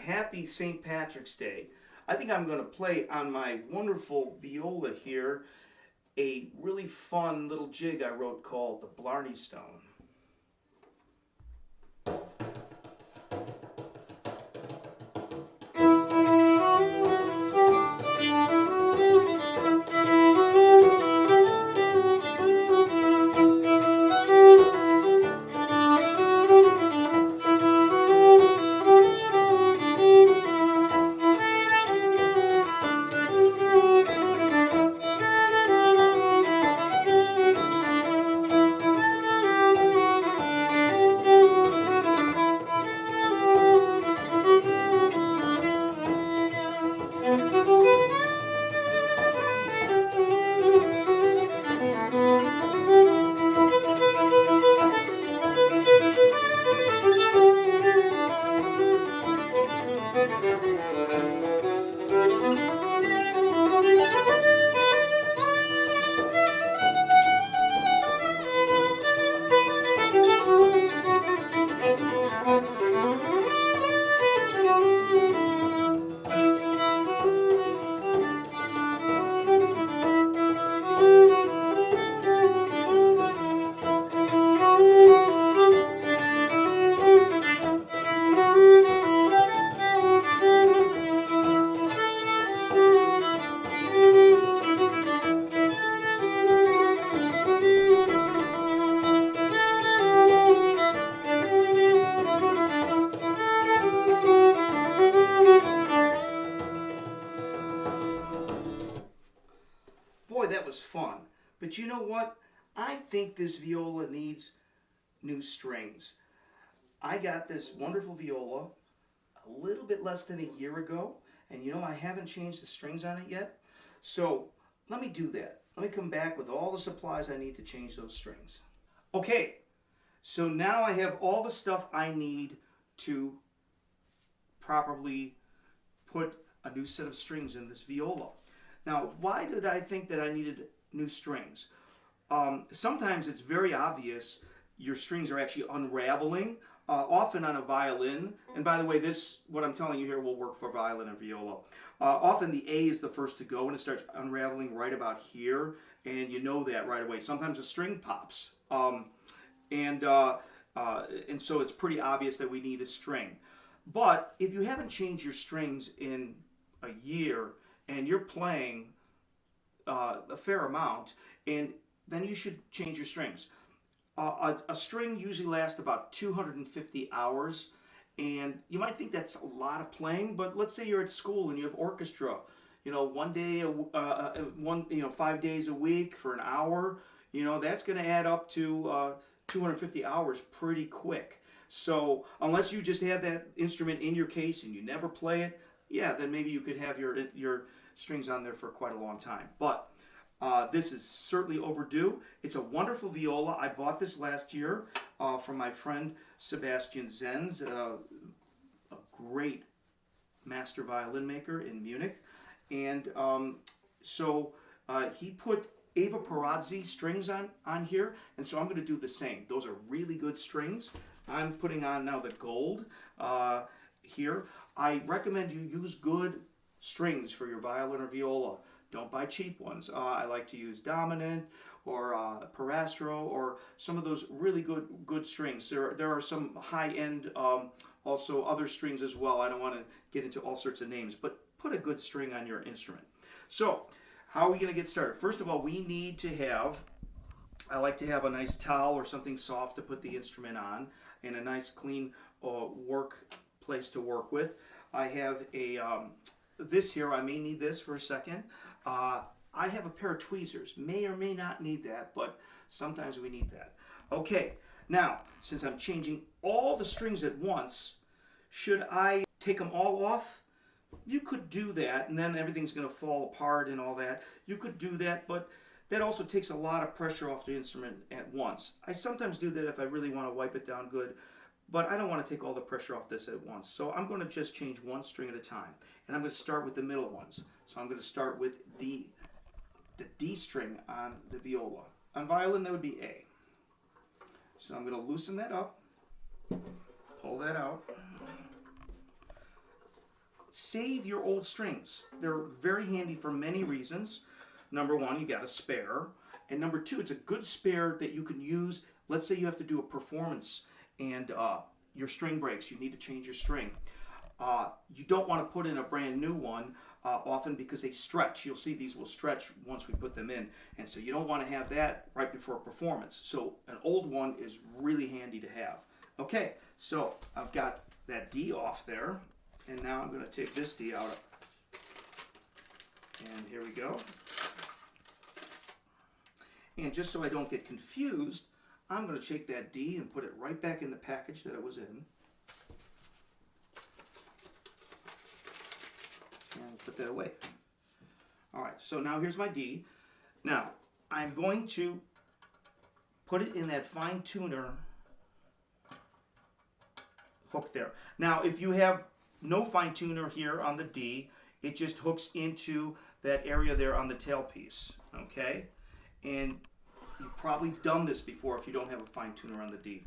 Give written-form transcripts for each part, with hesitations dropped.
happy St. Patrick's Day. I think I'm going to play on my wonderful viola here a really fun little jig I wrote called the Blarney Stone. Boy, that was fun. But you know what? I think this viola needs new strings. I got this wonderful viola a little bit less than a year ago, and you know I haven't changed the strings on it yet. So let me do that. Let me come back with all the supplies I need to change those strings. Okay, so now I have all the stuff I need to properly put a new set of strings in this viola. Now, why did I think that I needed new strings? Sometimes it's very obvious your strings are actually unraveling, often on a violin. And by the way, what I'm telling you here will work for violin and viola. Often the A is the first to go and it starts unraveling right about here, and you know that right away. Sometimes a string pops. And so it's pretty obvious that we need a string. But if you haven't changed your strings in a year and you're playing a fair amount, and then you should change your strings. A string usually lasts about 250 hours, and you might think that's a lot of playing, but let's say you're at school and you have orchestra, one day, 5 days a week for an hour, that's going to add up to 250 hours pretty quick. So unless you just have that instrument in your case and you never play it, yeah, then maybe you could have your strings on there for quite a long time. But this is certainly overdue. It's a wonderful viola. I bought this last year from my friend Sebastian Zenz, a great master violin maker in Munich. And so he put Eva Perazzi strings on here, and so I'm going to do the same. Those are really good strings. I'm putting on now the gold here. I recommend you use good strings for your violin or viola. Don't buy cheap ones. I like to use Dominant or Parastro or some of those really good strings. There are some high-end also other strings as well. I don't want to get into all sorts of names, but put a good string on your instrument. So how are we going to get started? First of all, we need to have, I like to have a nice towel or something soft to put the instrument on, and a nice clean work place to work with. I have this here, I may need this for a second. I have a pair of tweezers. May or may not need that, but sometimes we need that. Okay, now, since I'm changing all the strings at once, should I take them all off? You could do that, and then everything's going to fall apart and all that. You could do that, but that also takes a lot of pressure off the instrument at once. I sometimes do that if I really want to wipe it down good, but I don't want to take all the pressure off this at once. So I'm going to just change one string at a time, and I'm going to start with the middle ones. So I'm going to start with the D string on the viola. On violin, that would be A. So I'm going to loosen that up, pull that out, save your old strings. They're very handy for many reasons. Number one, you got a spare. And number two, it's a good spare that you can use. Let's say you have to do a performance and your string breaks. You need to change your string. You don't want to put in a brand new one often because they stretch. You'll see these will stretch once we put them in. And so you don't want to have that right before a performance. So an old one is really handy to have. Okay, so I've got that D off there. And now I'm going to take this D out. And here we go. And just so I don't get confused, I'm going to take that D and put it right back in the package that it was in. And put that away. All right, so now here's my D. Now, I'm going to put it in that fine tuner hook there. Now, if you have no fine tuner here on the D, it just hooks into that area there on the tailpiece, okay? And you've probably done this before if you don't have a fine tuner on the D.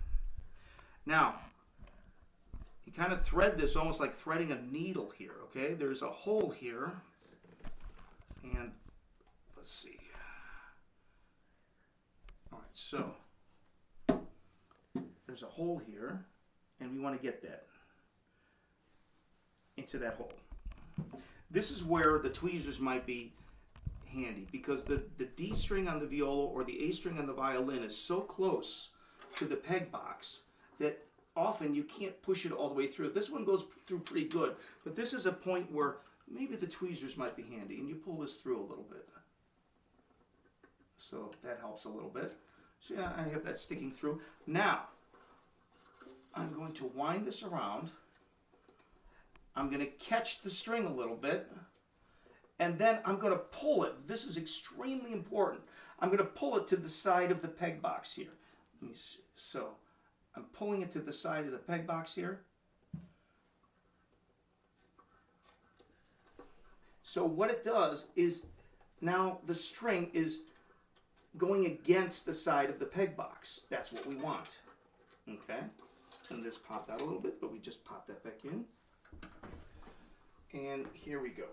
Now, you kind of thread this almost like threading a needle here, okay? There's a hole here, and let's see. All right, so there's a hole here, and we want to get that into that hole. This is where the tweezers might be handy because the D string on the viola or the A string on the violin is so close to the peg box that often you can't push it all the way through. This one goes through pretty good, but this is a point where maybe the tweezers might be handy, and you pull this through a little bit. So that helps a little bit. So yeah, I have that sticking through. Now, I'm going to wind this around. I'm going to catch the string a little bit, and then I'm going to pull it. This is extremely important. I'm going to pull it to the side of the peg box here. Let me see. So I'm pulling it to the side of the peg box here. So what it does is now the string is going against the side of the peg box. That's what we want. Okay? And this popped out a little bit, but we just pop that back in. And here we go.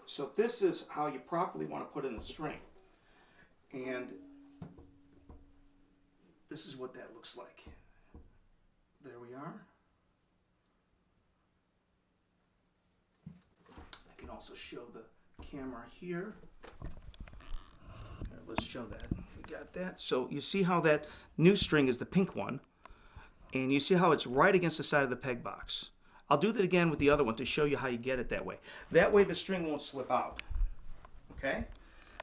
So this is how you properly want to put in the string. And this is what that looks like. There we are. I can also show the camera here. Here, let's show that. We got that. So you see how that new string is the pink one. And you see how it's right against the side of the peg box. I'll do that again with the other one to show you how you get it that way. That way the string won't slip out. Okay?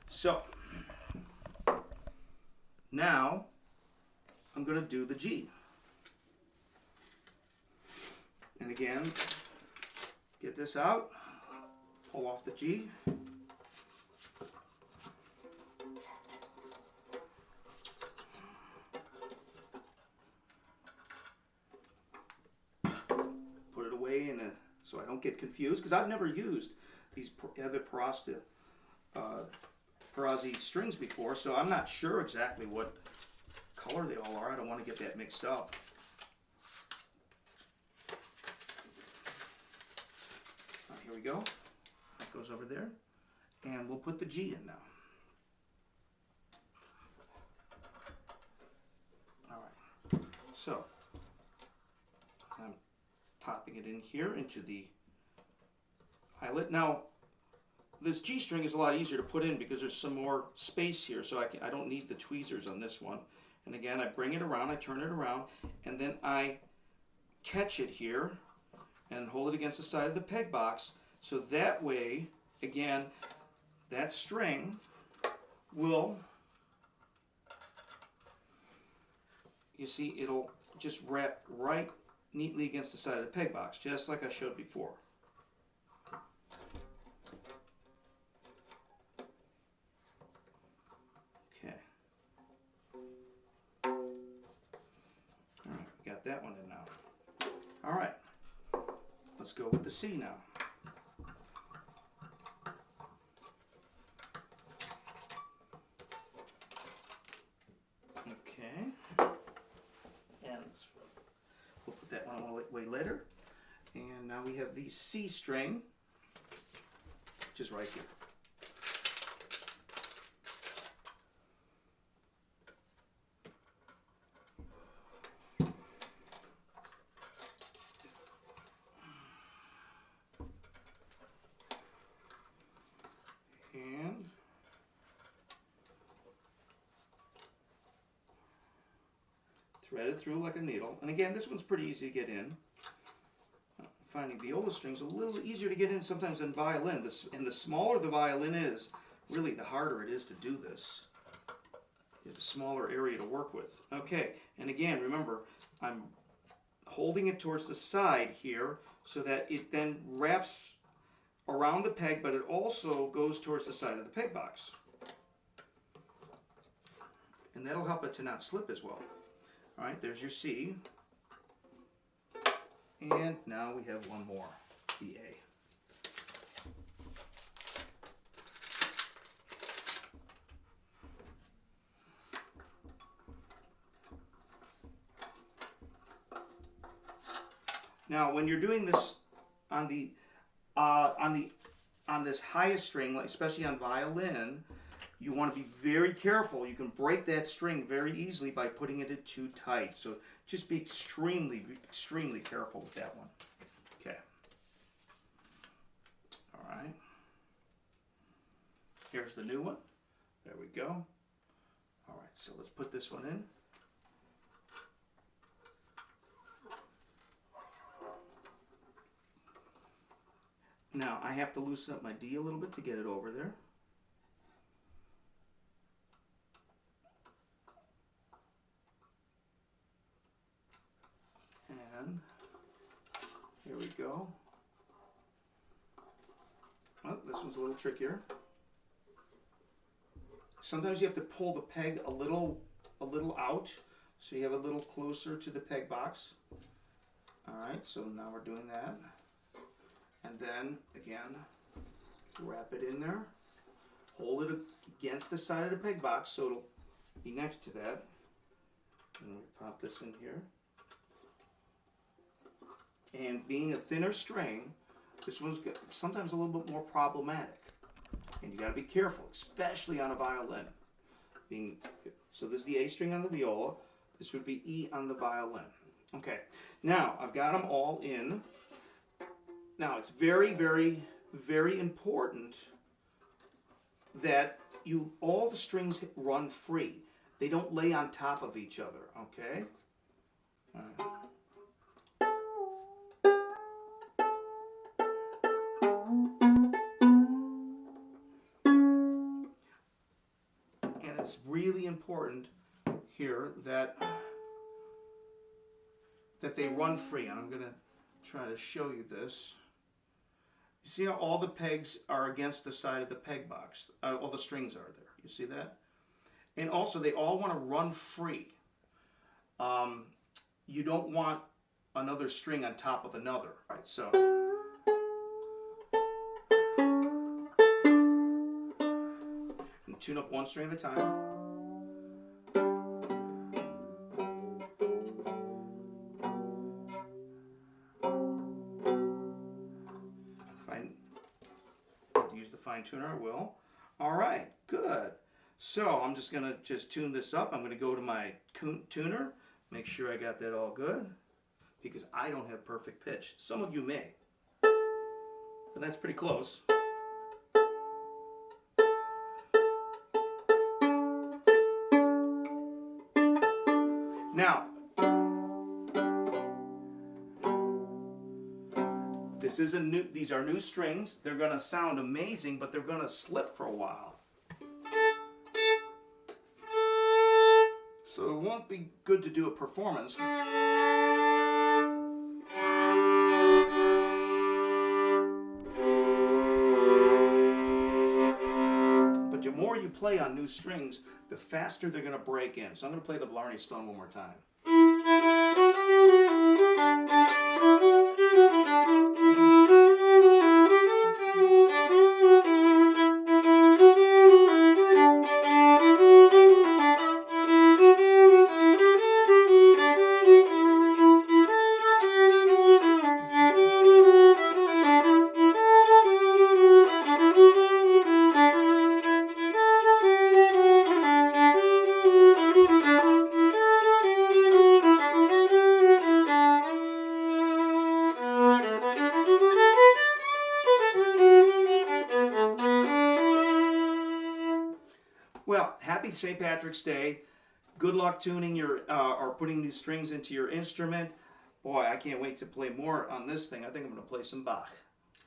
So, now I'm going to do the G. And again, get this out, pull off the G. So I don't get confused, because I've never used these Evid Perazzi strings before, so I'm not sure exactly what color they all are. I don't want to get that mixed up. Here we go. That goes over there. And we'll put the G in now. All right. So I'm popping it in here into the eyelet. Now, this G string is a lot easier to put in because there's some more space here, so I don't need the tweezers on this one. And again, I bring it around, I turn it around, and then I catch it here and hold it against the side of the peg box, so that way, again, that string will, you see, it'll just wrap right neatly against the side of the peg box, just like I showed before. Okay. All right, we got that one in now. All right, let's go with the C now. Okay. And we'll put that one away later. now we have the C string, which is right here. And thread it through like a needle. And again, this one's pretty easy to get in. Finding viola strings a little easier to get in sometimes than violin. And the smaller the violin is, really the harder it is to do this. You have a smaller area to work with. Okay, and again, remember, I'm holding it towards the side here so that it then wraps around the peg, but it also goes towards the side of the peg box. And that'll help it to not slip as well. All right, there's your C. And now we have one more, the A. Now, when you're doing this on this highest string, especially on violin, you want to be very careful. You can break that string very easily by putting it in too tight. So just be extremely, extremely careful with that one. Okay. All right. Here's the new one. There we go. All right, so let's put this one in. Now, I have to loosen up my D a little bit to get it over there. And here we go. Oh, this one's a little trickier. Sometimes you have to pull the peg a little out, so you have a little closer to the peg box. All right, so now we're doing that. And then, again, wrap it in there. Hold it against the side of the peg box so it'll be next to that. And we pop this in here. And being a thinner string, this one's sometimes a little bit more problematic. And you got to be careful, especially on a violin. So this is the A string on the viola. This would be E on the violin. Okay, now I've got them all in. Now it's very, very, very important that all the strings run free. They don't lay on top of each other, okay? All right. And it's really important here that they run free. And I'm going to try to show you this. You see how all the pegs are against the side of the peg box? All the strings are there. You see that? And also, they all want to run free. You don't want another string on top of another. Right? So, and tune up one string at a time. Fine tuner, I will. All right, good. So I'm just gonna tune this up. I'm gonna go to my tuner, make sure I got that all good, because I don't have perfect pitch. Some of you may, but that's pretty close. Now, these are new strings. They're going to sound amazing, but they're going to slip for a while. So it won't be good to do a performance. But the more you play on new strings, the faster they're going to break in. So I'm going to play the Blarney Stone one more time. Well, happy St. Patrick's Day. Good luck tuning your or putting new strings into your instrument. Boy, I can't wait to play more on this thing. I think I'm going to play some Bach.